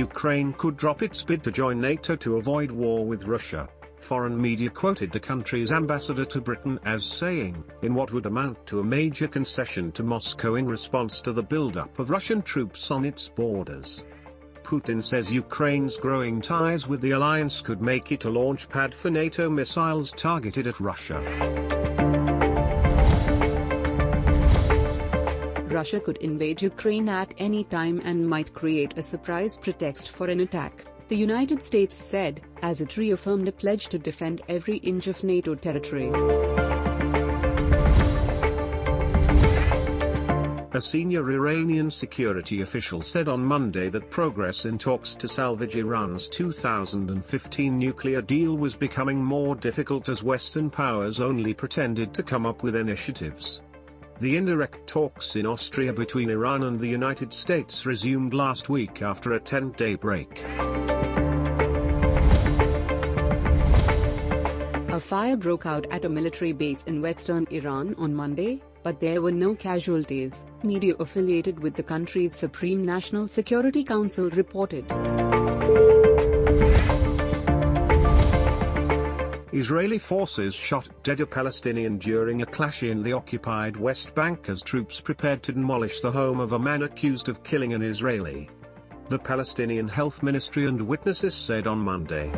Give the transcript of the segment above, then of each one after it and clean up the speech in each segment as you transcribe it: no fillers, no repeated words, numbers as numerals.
Ukraine could drop its bid to join NATO to avoid war with Russia. Foreign media quoted the country's ambassador to Britain as saying, in what would amount to a major concession to Moscow in response to the buildup of Russian troops on its borders. Putin says Ukraine's growing ties with the alliance could make it a launch pad for NATO missiles targeted at Russia. Russia could invade Ukraine at any time and might create a surprise pretext for an attack, the United States said, as it reaffirmed a pledge to defend every inch of NATO territory. A senior Iranian security official said on Monday that progress in talks to salvage Iran's 2015 nuclear deal was becoming more difficult as Western powers only pretended to come up with initiatives. The indirect talks in Austria between Iran and the United States resumed last week after a 10-day break. A fire broke out at a military base in western Iran on Monday, but there were no casualties, media affiliated with the country's Supreme National Security Council reported. Israeli forces shot dead a Palestinian during a clash in the occupied West Bank as troops prepared to demolish the home of a man accused of killing an Israeli. The Palestinian Health Ministry and witnesses said on Monday.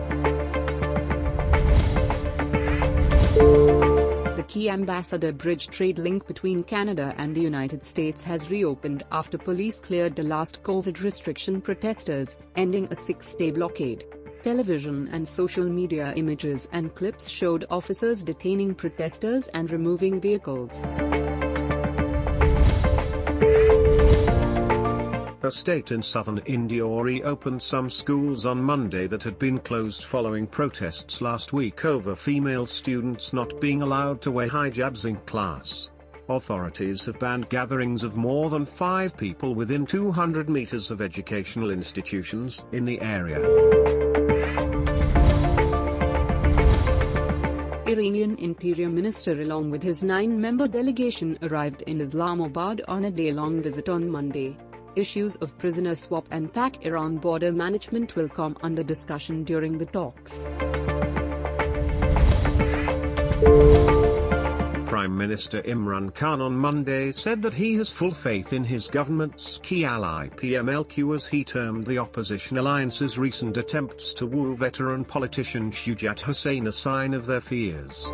The key Ambassador Bridge trade link between Canada and the United States has reopened after police cleared the last COVID restriction protesters, ending a 6-day blockade. Television and social media images and clips showed officers detaining protesters and removing vehicles. A state in southern India reopened some schools on Monday that had been closed following protests last week over female students not being allowed to wear hijabs in class. Authorities have banned gatherings of more than 5 people within 200 meters of educational institutions in the area. Iranian Interior Minister along with his 9-member delegation arrived in Islamabad on a day-long visit on Monday. Issues of prisoner swap and Pak-Iran border management will come under discussion during the talks. Prime Minister Imran Khan on Monday said that he has full faith in his government's key ally PMLQ as he termed the opposition alliance's recent attempts to woo veteran politician Shujat Hussain a sign of their fears.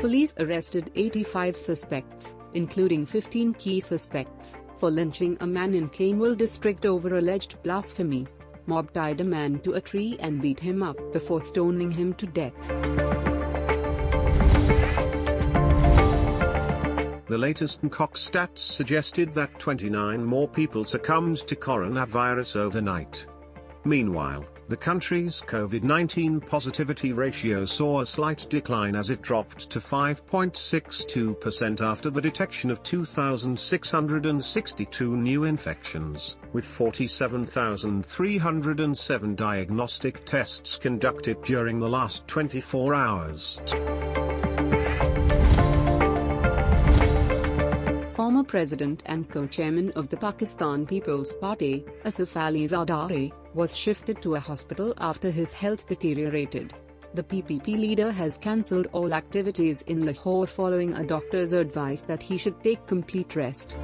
Police arrested 85 suspects, including 15 key suspects, for lynching a man in Caneville district over alleged blasphemy. Mob tied a man to a tree and beat him up before stoning him to death. The latest NCOC stats suggested that 29 more people succumbed to coronavirus overnight. Meanwhile, the country's COVID-19 positivity ratio saw a slight decline as it dropped to 5.62% after the detection of 2,662 new infections, with 47,307 diagnostic tests conducted during the last 24 hours. Former president and co-chairman of the Pakistan People's Party, Asif Ali Zardari, was shifted to a hospital after his health deteriorated. The PPP leader has cancelled all activities in Lahore following a doctor's advice that he should take complete rest.